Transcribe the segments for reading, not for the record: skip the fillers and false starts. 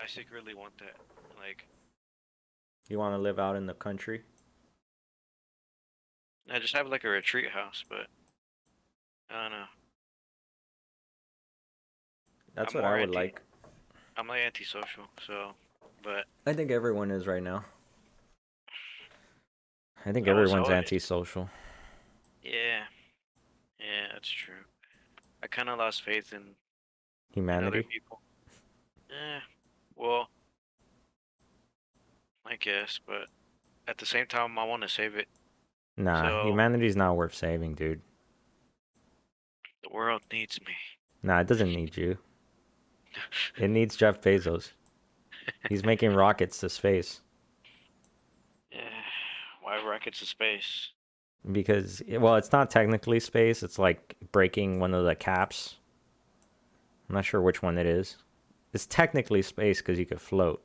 I secretly want that. Like, You want to live out in the country? I just have like a retreat house, but I don't know. That's I'm what more I would anti. like. I'm like antisocial. So, but I think everyone is right now. I think I was everyone's always. antisocial. Yeah, yeah, that's true. I kind of lost faith in other Humanity? people. Eh, well, I guess, but at the same time, I want to save it. Nah, So humanity's not worth saving, dude. the world needs me. Nah, it doesn't need you. It needs Jeff Bezos. He's making rockets to space Yeah, why rockets to space? because, well, it's not technically space. It's like breaking one of the caps. I'm not sure which one it is. It's technically space because you could float.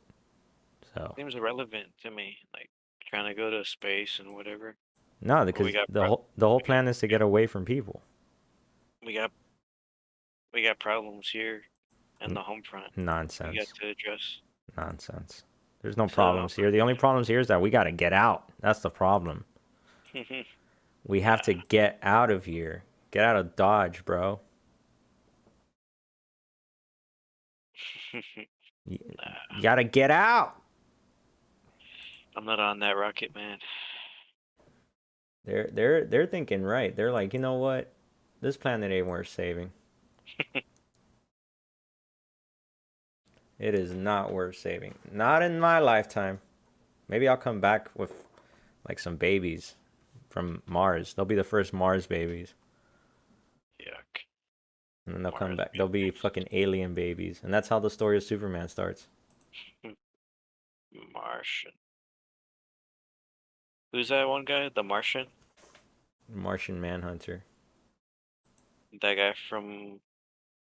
So Seems irrelevant to me. Like trying to go to space and whatever. no, But we because got the whole we got plan is to get away from people. we got we got problems here in N- the home front. We got nonsense, to address. nonsense. There's no So problems here. The only problems here is that we got to get out. That's the problem. We have to nah, get out of here. Get out of Dodge, bro. You, nah, you gotta get out. I'm not on that rocket, man. They're thinking right. They're like, you know what? This planet ain't worth saving. It is not worth saving. Not in my lifetime. Maybe I'll come back with like some babies from Mars. They'll be the first Mars babies. Yuck. And then they'll come Mars back. They'll be babies. fucking alien babies. And that's how the story of Superman starts. Martian. Who's that one guy? The Martian? Martian Manhunter. That guy from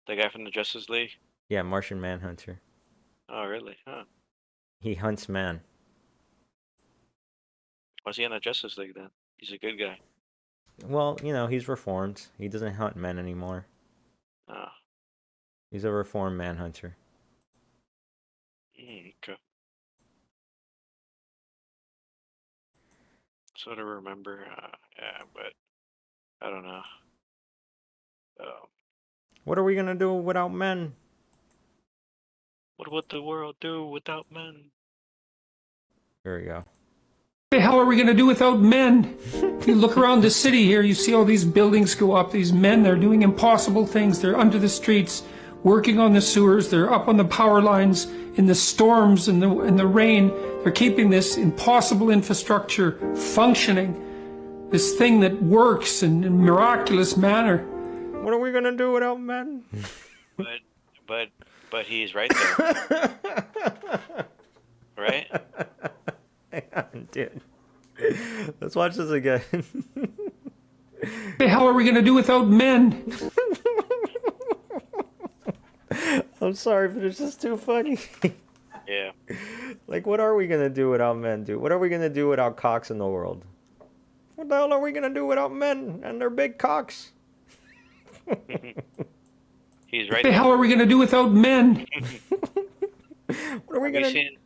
the Justice League? Yeah, Martian Manhunter. Oh, really? Huh. He hunts man. Was he in the Justice League then? He's a good guy. Well, he's reformed. He doesn't hunt men anymore. Oh, He's a reformed manhunter. okay. Sort of remember. Yeah, but I don't know. Um, What are we gonna do without men? what would the world do without men? Here we go. The hell are we going to do without men? You look around the city here, you see all these buildings go up. These men, they're doing impossible things. They're under the streets, working on the sewers. They're up on the power lines in the storms and the rain. They're keeping this impossible infrastructure functioning. This thing that works in a miraculous manner. What are we gonna do without men? But, but, but he's right there, right? Hang on, dude. Let's watch this again. The hell are we going to do without men? I'm sorry, but it's just too funny. Yeah. Like, what are we gonna do without men, dude? What are we gonna do without cocks in the world? What the hell are we gonna do without men and their big cocks? He's right The hell there. are we going to do without men? What are we Have you gonna? seen?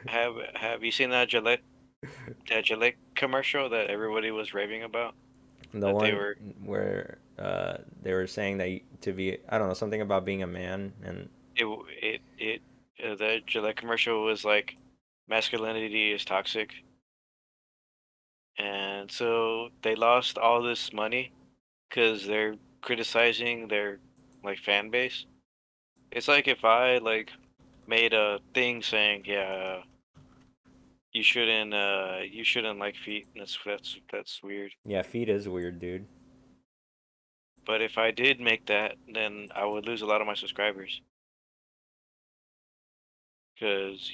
Have have you seen that Gillette commercial that everybody was raving about? The That they one were where they were saying that to be, I don't know, something about being a man, and the Gillette commercial was like masculinity is toxic, and so they lost all this money because they're criticizing their like fan base. It's like if I like made a thing saying, yeah, you shouldn't like feet. That's weird. yeah, feet is weird, dude. But if I did make that, then I would lose a lot of my subscribers because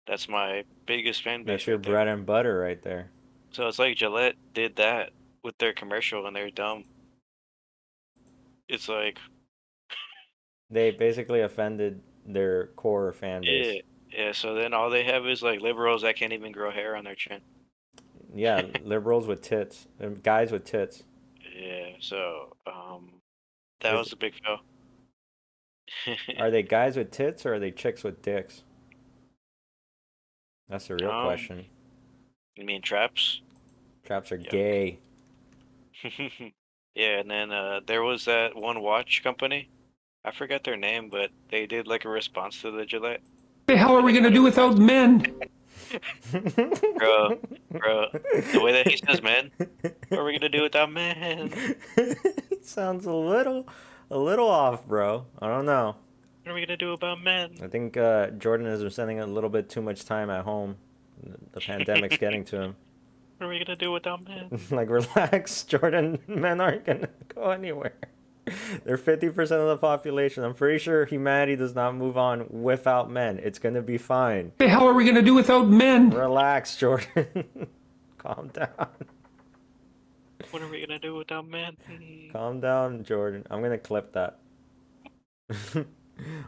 that's my biggest fan That's base your right there. bread and butter right there. So it's like Gillette did that with their commercial and they're dumb. It's like, They basically offended their core fan yeah, base. yeah. So then all they have is like liberals that can't even grow hair on their chin. Yeah, liberals with tits, and guys with tits. Yeah. So that Is was a big fail. Are they guys with tits or are they chicks with dicks? That's the real question. You mean traps? Traps are Yuck. gay. Yeah, and then there was that one watch company. I forgot their name, but they did like a response to the Gillette. The hell are we gonna do without men? Bro, the way that he says men, what are we gonna do without men? Sounds a little off, bro. I don't know. What are we gonna do about men? I think Jordan has been spending a little bit too much time at home. The pandemic's getting to him. What are we gonna do without men? Like, relax, Jordan. Men aren't gonna go anywhere. They're 50% of the population. I'm pretty sure humanity does not move on without men. It's gonna be fine. The hell are we gonna do without men? Relax, Jordan. Calm down. What are we gonna do without men? Calm down, Jordan. I'm gonna clip that. I'm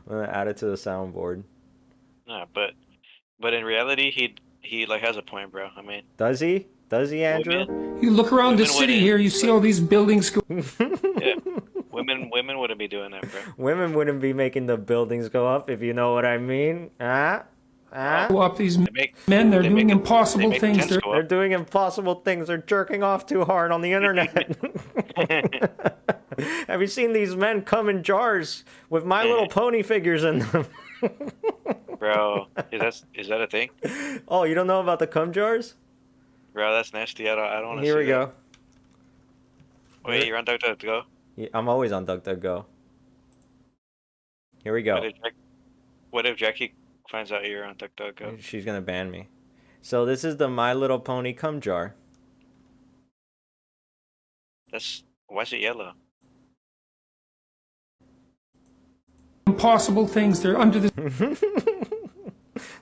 gonna add it to the soundboard. Nah, but in reality, he like has a point, bro. I mean, Does he? Does he, Andrew? You look around the Women city wouldn't. here, you see all these buildings go yeah, women wouldn't be doing that, bro. Women wouldn't be making the buildings go up, if you know what I mean. up. These They make men, they're they doing make- impossible they make things. tents They're go They're up. doing impossible things. They're jerking off too hard on the internet. Have you seen these men come in jars with My Little Pony figures in them? Bro, is that a thing? Oh, you don't know about the cum jars? Bro, that's nasty. I don't want to Here see we go. That. Wait, you're on DuckDuckGo? Yeah, I'm always on DuckDuckGo. Here we go. What if Jackie finds out you're on DuckDuckGo? She's gonna ban me. So this is the My Little Pony cum jar. Why is it yellow? impossible things. They're under the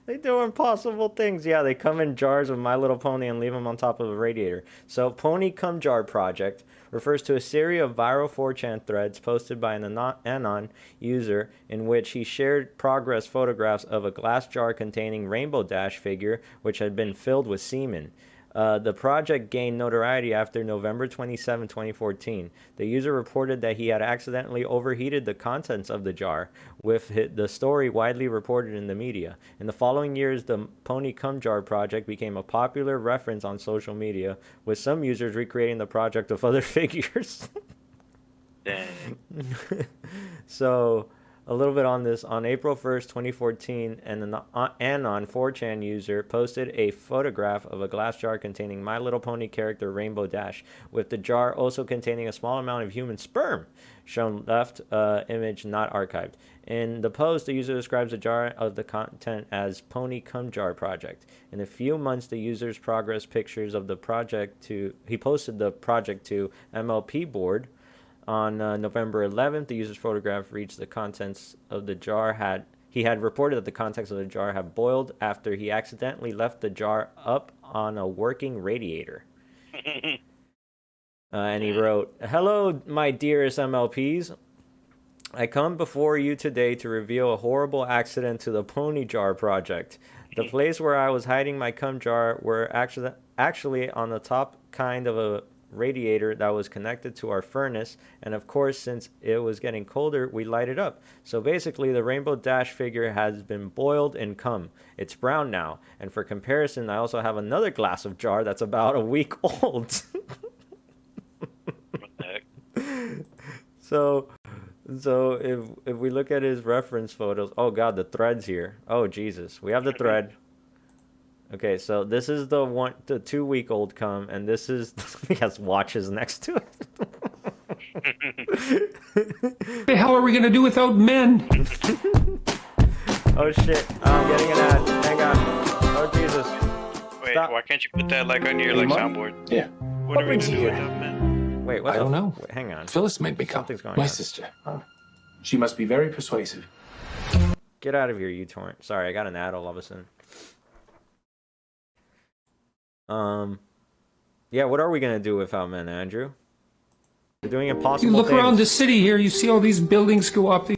They do impossible things. Yeah, they come in jars with My Little Pony and leave them on top of a radiator. So, Pony Cum Jar Project refers to a series of viral 4chan threads posted by an Anon user in which he shared progress photographs of a glass jar containing Rainbow Dash figure which had been filled with semen. The project gained notoriety after November 27, 2014. The user reported that he had accidentally overheated the contents of the jar, with the story widely reported in the media. In the following years, the Pony Cum Jar project became a popular reference on social media, with some users recreating the project with other figures. Dang. So, a little bit on this. On April 1st, 2014, an Anon 4chan user posted a photograph of a glass jar containing My Little Pony character Rainbow Dash, with the jar also containing a small amount of human sperm, shown left, image not archived. In the post, the user describes the jar of the content as Pony Cum Jar Project. In a few months, the user's progress pictures of the project he posted the project to MLP board. On November 11th, the user's photograph reached the contents of the jar he had reported that the contents of the jar had boiled after he accidentally left the jar up on a working radiator. And he wrote, "Hello, my dearest MLPs. I come before you today to reveal a horrible accident to the Pony Jar Project. The place where I was hiding my cum jar were actually on the top kind of a radiator that was connected to our furnace, and of course, since it was getting colder, we light it up. So basically, the Rainbow Dash figure has been boiled in cum. It's brown now, and for comparison, I also have another glass of jar that's about a week old." What the heck? So if we look at his reference photos, oh god, the threads here. Oh Jesus, we have the thread. Okay, so this is the 2-week-old cum, and this is he has watches next to it. What the hell are we gonna do without men? Oh shit, I'm getting an ad. Hang on. Oh Jesus. Wait, Stop. why can't you put that like on your like soundboard? Yeah. What are we brings gonna you do here? without men? Wait, what? I don't know. Wait, hang on. Phyllis made me come. Something's going My on. sister. She must be very persuasive. Get out of here, uTorrent. Sorry, I got an ad all of a sudden. Yeah, what are we gonna do without men, Andrew? We're doing impossible You look things. around the city here, you see all these buildings go up.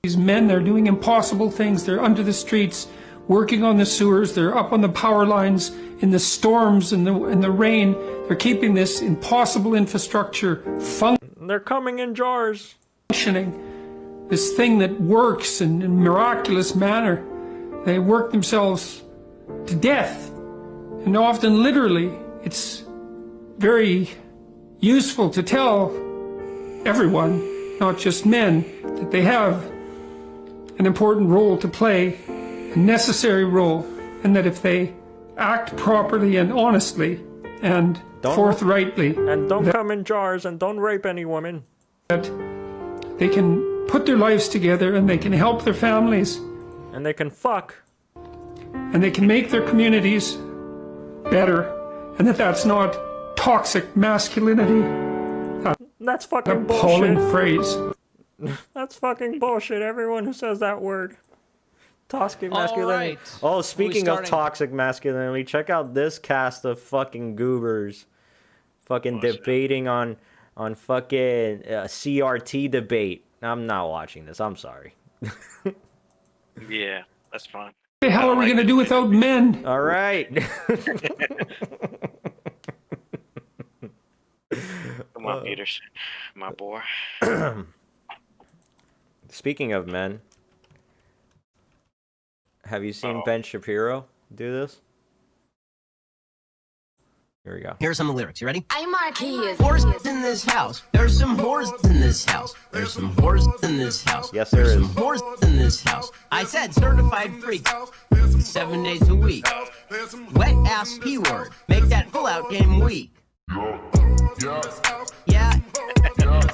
These men, they're doing impossible things. They're under the streets, working on the sewers. They're up on the power lines in the storms and the rain. They're keeping this impossible infrastructure functioning. They're coming in jars. functioning, this thing that works in a miraculous manner. They work themselves to death, and often literally. It's very useful to tell everyone, not just men, that they have an important role to play, a necessary role, and that if they act properly and honestly and forthrightly, and don't come in jars and don't rape any women, that they can put their lives together and they can help their families and they can fuck, and they can make their communities better, and that's not toxic masculinity. That's fucking An appalling bullshit. phrase. That's fucking bullshit. Everyone who says that word. Toxic masculinity. right. Oh, speaking of starting? toxic masculinity, check out this cast of fucking goobers. Fucking debating on fucking CRT debate. I'm not watching this. I'm sorry. Yeah, that's fine. What the hell are we going to do without men? All right. Come on, Peters, my boy. Speaking of men, have you seen Ben Shapiro do this? Here we go. Here's some of the lyrics. You ready? I'm Marquise. Whores in this house. There's some whores in this house. There's some whores in this house. Yes, there There's is. some whores in this house. I said certified freak. 7 days a week. Wet ass P word. Make that pull out game weak. Yeah,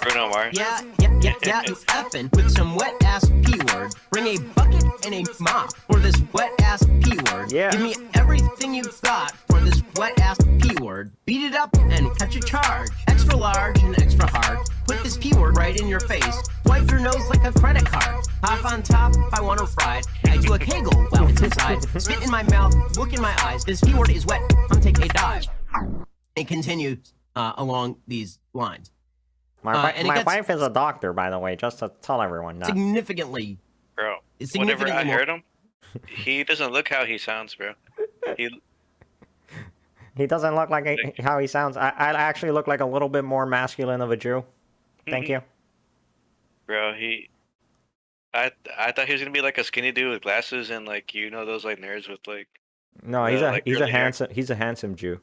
Bruno Mars. yeah, you effing with some wet ass P word. Bring a bucket and a mop for this wet ass P word. Yeah. Give me everything you've got for this wet ass P word. Beat it up and cut your charge. Extra large and extra hard. Put this P word right in your face. Wipe your nose like a credit card. Hop on top if I want to ride. I do a kegel while it's inside. Spit in my mouth, look in my eyes. This P word is wet. Come take a dive. It continues along these lines. And it My gets wife is a doctor, by the way, just to tell everyone that. significantly. Bro, It's whenever I significantly heard him, he doesn't look how he sounds, bro. He doesn't look like how he sounds. I actually look like a little bit more masculine of a Jew. Thank you. Bro, I thought he was gonna be like a skinny dude with glasses and like those like nerds with like. No, he's like a curly hair. handsome Jew.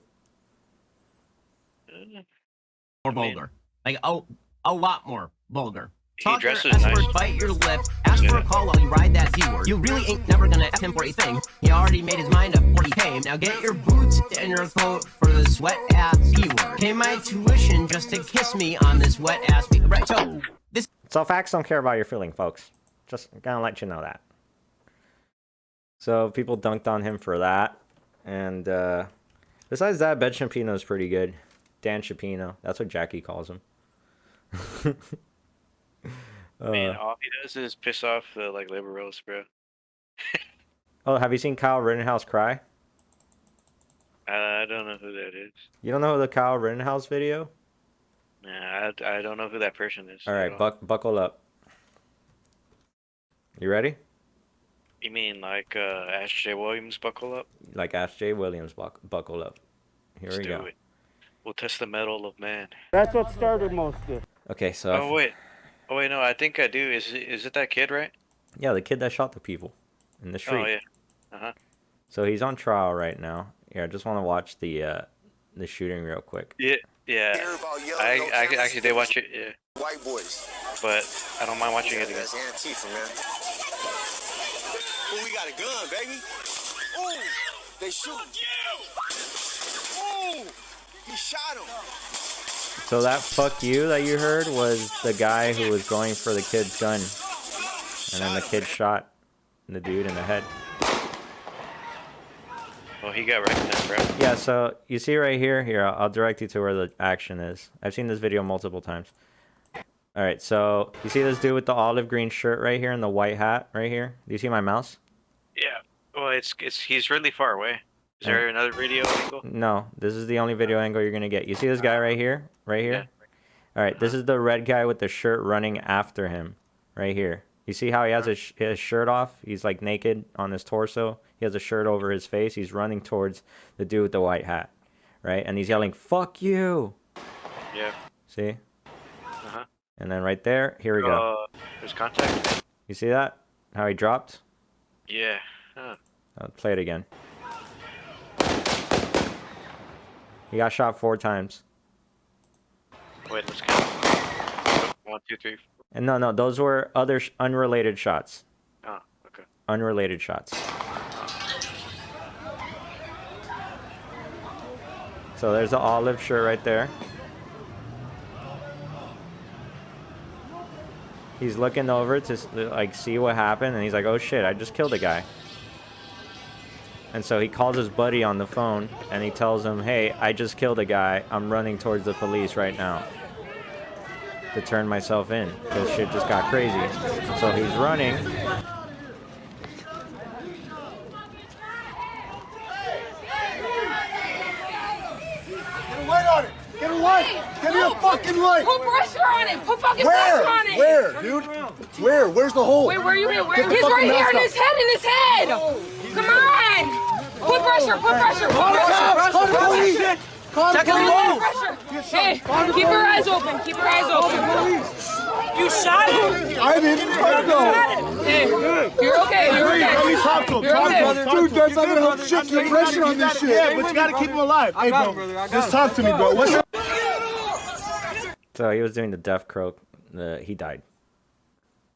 More vulgar. Like, a lot more vulgar. He Talk your dresses S-word, nice. bite your lip, ask for a call while you ride that D-word. You really ain't never gonna F him for a thing. He already made his mind up before he came. Now get your boots and your coat for this wet-ass P-word. Pay my tuition just to kiss me on this wet-ass P. Right, so, this... So facts don't care about your feeling, folks. Just gonna let you know that. So people dunked on him for that. And besides that, Ben Shapiro is pretty good. Dan Shapiro. That's what Jackie calls him. Man, all he does is piss off the like liberals, bro. Oh, have you seen Kyle Rittenhouse cry? I don't know who that is. You don't know the Kyle Rittenhouse video? Nah, I don't know who that person is. All right, buckle up. You ready? You mean like Ash J. Williams buckle up? Like Ash J. Williams, buckle up. Here Let's we do go. it. We'll test the metal of man. That's what started most of it. Okay, so Oh wait, no, I think I do. Is it that kid, right? yeah, the kid that shot the people in the street. Oh yeah. Uh-huh. So he's on trial right now. Here, I just want to watch the shooting real quick. Yeah. I actually did watch it. Yeah. White boys. But I don't mind watching it again. That's Antifa, man. Ooh, we got a gun, baby. Ooh, they shoot. Ooh, he shot him. So that fuck you that you heard was the guy who was going for the kid's gun. And then the kid shot the dude in the head. Well, he got right then, bro. Yeah, so you see right here, I'll direct you to where the action is. I've seen this video multiple times. Alright, so you see this dude with the olive green shirt right here and the white hat right here? Do you see my mouse? Yeah. Well, he's really far away. Is there another video angle? No, this is the only video angle you're gonna get. You see this guy right here? Right here? Alright, this is the red guy with the shirt running after him. Right here. You see how he has his shirt off? He's like naked on his torso. He has a shirt over his face. He's running towards the dude with the white hat. Right? And he's yelling, "Fuck you!" Yeah. See? Uh-huh. And then right there, here we go. There's contact. You see that? How he dropped? Yeah. Huh. I'll play it again. He got shot 4 times. Wait, let's count. 1, 2, 3. And no, those were other unrelated shots. Oh, okay. Unrelated shots. So there's the olive shirt right there. He's looking over to like see what happened, and he's like, "Oh shit, I just killed a guy." And so he calls his buddy on the phone, and he tells him, "Hey, I just killed a guy. I'm running towards the police right now to turn myself in. This shit just got crazy." So he's running. Light on it! Get a light! Give me a fucking light! Put pressure on it! Put fucking Where? pressure on it! Where, dude? Where? Where's the hole? Wait, where are you at? Get the He's fucking right here mask in up. his head, in his head! Come on! Put pressure, put pressure, put pressure! Call the police! Call the police! Pressure! Hey, keep your eyes open, keep your eyes open. You shot him? I didn't fuck no. Hey, you're okay, you're okay. Let me talk to him. You're okay. Dude, that's not gonna help shift the pressure on this shit. Yeah, but you gotta keep him alive. Hey, bro, just talk to me, bro. What's up? So he was doing the death croak. He died.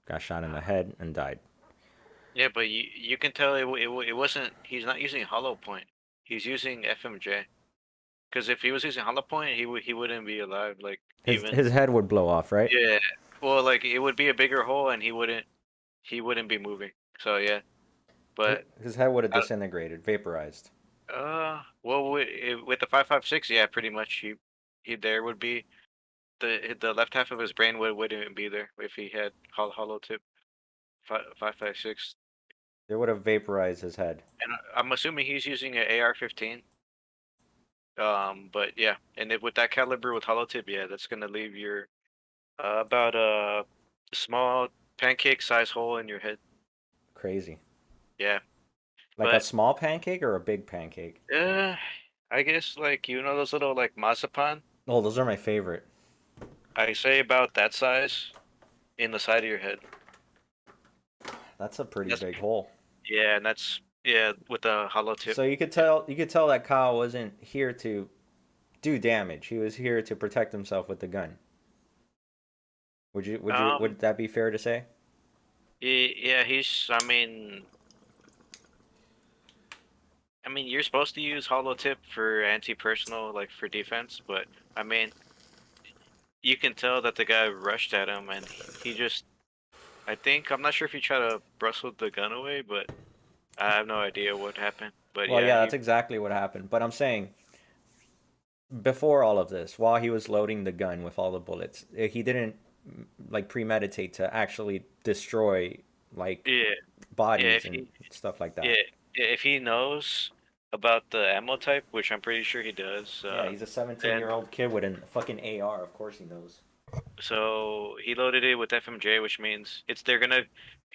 Got shot in the head and died. Yeah, but you can tell it wasn't. He's not using hollow point. He's using FMJ. Because if he was using hollow point, he wouldn't be alive. Like His head would blow off, right? Yeah. Well, like it would be a bigger hole, and he wouldn't be moving. So yeah. But his head would have disintegrated, vaporized. well, with the 5.56, yeah, pretty much he there would be the left half of his brain wouldn't be there if he had hollow tip 5.56. They would have vaporized his head. And I'm assuming he's using an AR-15. But yeah, and with that caliber with hollow tip, yeah, that's gonna leave your about a small pancake size hole in your head. Crazy. Yeah. Like But- a small pancake or a big pancake? I guess like those little like mazapan. Oh, those are my favorite. I say about that size in the side of your head. That's a pretty That's- big hole. Yeah, and that's with the hollow tip. So you could tell that Kyle wasn't here to do damage. He was here to protect himself with the gun. Would that be fair to say? Yeah, I mean, you're supposed to use hollow tip for anti-personal, like for defense, but I mean, you can tell that the guy rushed at him, and he just, I'm not sure if he tried to wrestle the gun away, but I have no idea what happened. But Well, yeah, that's exactly what happened. But I'm saying, before all of this, while he was loading the gun with all the bullets, he didn't like premeditate to actually destroy like bodies and stuff like that. Yeah, if he knows about the ammo type, which I'm pretty sure he does. Yeah, he's a 17-year-old kid with a fucking AR. Of course he knows. So he loaded it with FMJ, which means if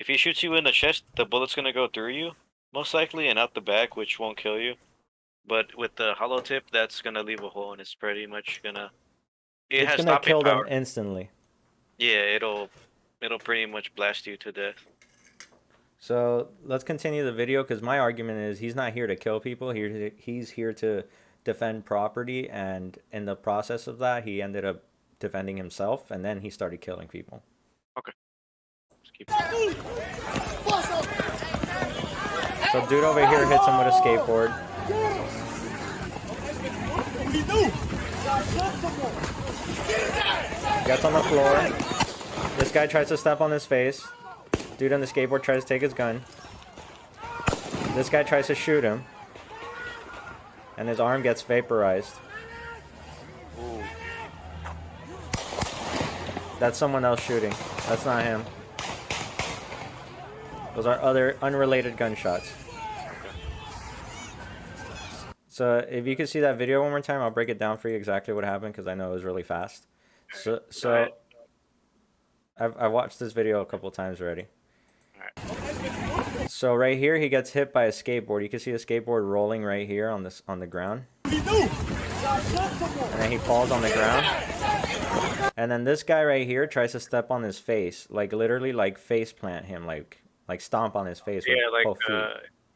he shoots you in the chest, the bullet's gonna go through you, most likely, and out the back, which won't kill you. But with the hollow tip, that's gonna leave a hole, and it's pretty much gonna. It It's has gonna stopping kill power. them instantly. Yeah, it'll pretty much blast you to death. So let's continue the video because my argument is he's not here to kill people. He's here to defend property, and in the process of that, he ended up defending himself, and then he started killing people. Okay. Let's keep. So dude over here hits him with a skateboard. Gets on the floor. This guy tries to step on his face. Dude on the skateboard tries to take his gun. This guy tries to shoot him. And his arm gets vaporized. Ooh. That's someone else shooting. That's not him. Those are other unrelated gunshots. So if you could see that video one more time, I'll break it down for you exactly what happened because I know it was really fast. So I've watched this video a couple times already. So right here, he gets hit by a skateboard. You can see a skateboard rolling right here on the ground. And then he falls on the ground. And then this guy right here tries to step on his face, like literally like face plant him, like stomp on his face with both feet.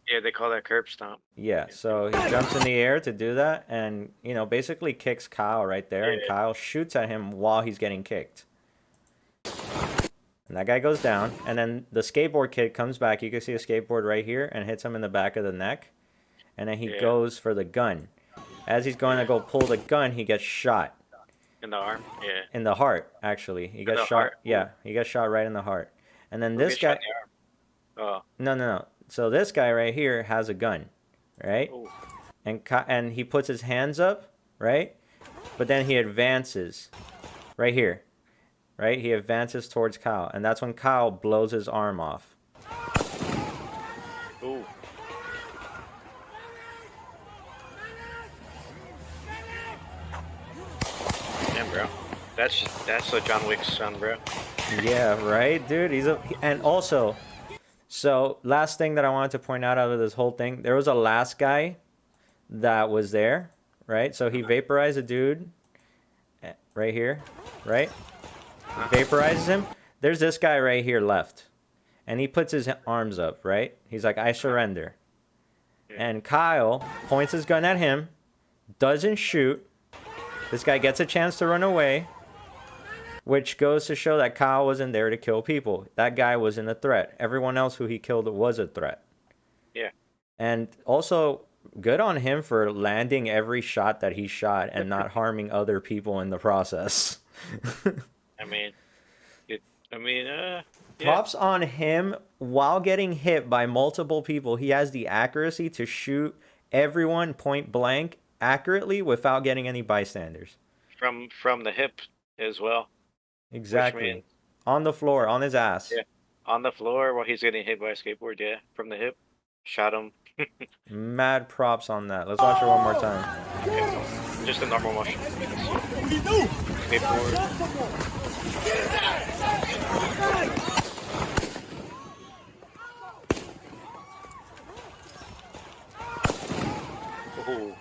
Yeah, they call that curb stomp. Yeah, so he jumps in the air to do that and, you know, basically kicks Kyle right there, and Kyle shoots at him while he's getting kicked. And that guy goes down, and then the skateboard kid comes back. You can see a skateboard right here and hits him in the back of the neck. And then he goes for the gun. As he's going to go pull the gun, he gets shot. In the arm? Yeah. In the heart, actually. He got shot. Heart? Yeah, he got shot right in the heart. And then this guy... Oh. No. So this guy right here has a gun, right? Ooh. And he puts his hands up, right? But then he advances right here, right? He advances towards Kyle, and that's when Kyle blows his arm off. Ooh. Damn, bro. That's like John Wick's son, bro. Yeah, right, dude. And also, so last thing that I wanted to point out of this whole thing, there was a last guy that was there, right? So he vaporized a dude right here, right? Vaporizes him. There's this guy right here left, and he puts his arms up, right? He's like, I surrender. And Kyle points his gun at him, doesn't shoot. This guy gets a chance to run away, which goes to show that Kyle wasn't there to kill people. That guy wasn't a threat. Everyone else who he killed was a threat. Yeah. And also, good on him for landing every shot that he shot and not harming other people in the process. I mean, yeah. Props on him. While getting hit by multiple people, he has the accuracy to shoot everyone point blank accurately without getting any bystanders. From the hip as well. Exactly. On the floor, on his ass. Yeah. On the floor while he's getting hit by a skateboard, yeah. From the hip. Shot him. Mad props on that. Let's watch it one more time. Yeah. Just a normal motion. Skateboard. Ooh.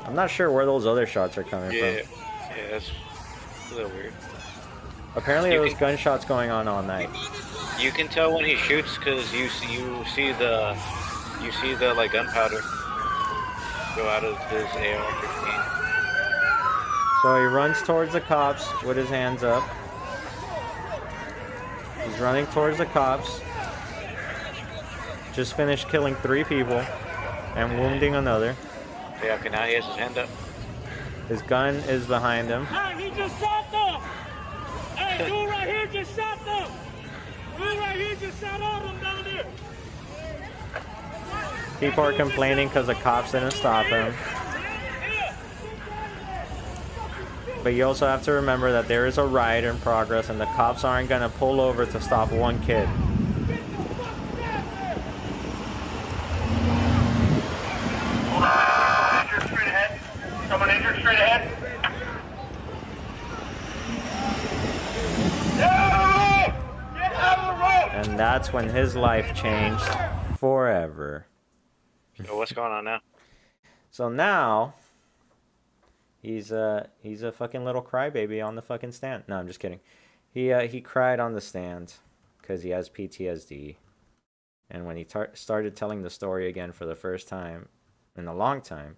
I'm not sure where those other shots are coming from. Yeah, that's a little weird. Apparently there was gunshots going on all night. You can tell when he shoots because you see the like gunpowder go out of his AR-15. So he runs towards the cops with his hands up. He's running towards the cops. Just finished killing 3 people and wounding another. Yeah, okay, now he has his hand up. His gun is behind him. Hey, he just shot them! Hey, dude right here just shot them! Dude right here just shot all them down there! People are complaining because the cops didn't stop him. But you also have to remember that there is a riot in progress and the cops aren't going to pull over to stop one kid. Someone injured straight ahead. Get out of the road! And that's when his life changed forever. So what's going on now? So now he's a fucking little crybaby on the fucking stand. No, I'm just kidding. He cried on the stand because he has PTSD. And when he started telling the story again for the first time in a long time,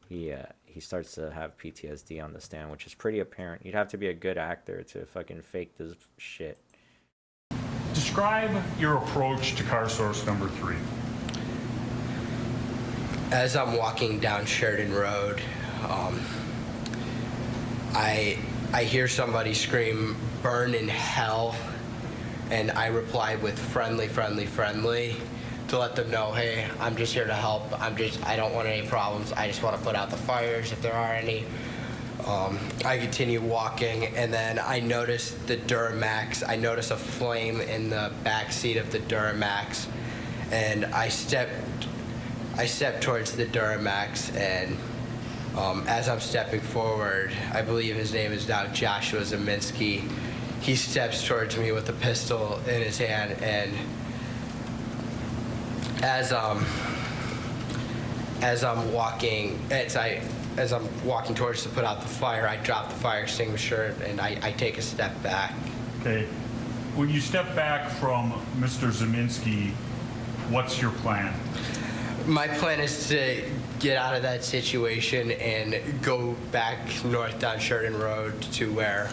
he starts to have PTSD on the stand, which is pretty apparent. You'd have to be a good actor to fucking fake this shit. Describe your approach to car source number 3. As I'm walking down Sheridan Road, I hear somebody scream, "Burn in hell," and I replied with friendly, to let them know, hey, I'm just here to help. I don't want any problems. I just want to put out the fires if there are any. I continue walking, and then I notice the Duramax. I notice a flame in the back seat of the Duramax, and I stepped towards the Duramax, and as I'm stepping forward, I believe his name is now Joshua Zeminski. he steps towards me with a pistol in his hand, and as I'm walking towards to put out the fire, I drop the fire extinguisher and I take a step back. Okay. When you step back from Mr. Zeminski, what's your plan? My plan is to get out of that situation and go back north down Sheridan Road to where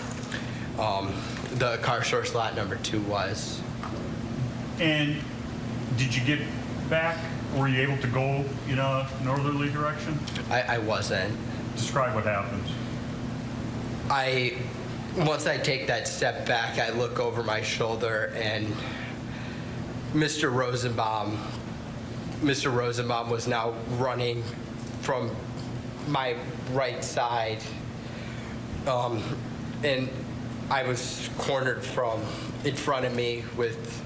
the Car Source lot number 2 was. And did you get back? Were you able to go in a northerly direction? I wasn't. Describe what happens. Once I take that step back, I look over my shoulder, and Mr. Rosenbaum was now running from my right side, and I was cornered from in front of me with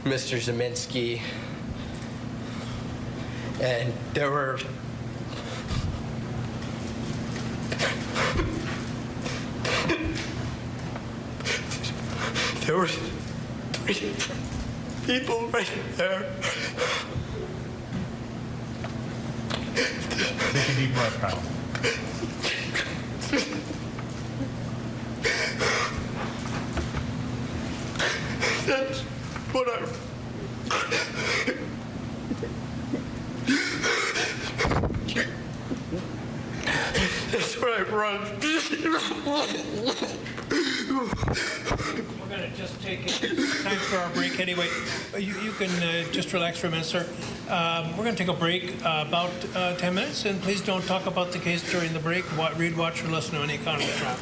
Mr. Zeminski, and there were there were 3 people right there. Take a deep breath, Kyle. That's what That's what I run. We're going to just take time for our break anyway. You can just relax for a minute, sir. We're going to take a break about 10 minutes, and please don't talk about the case during the break. Read, watch, or listen to any account of the trial.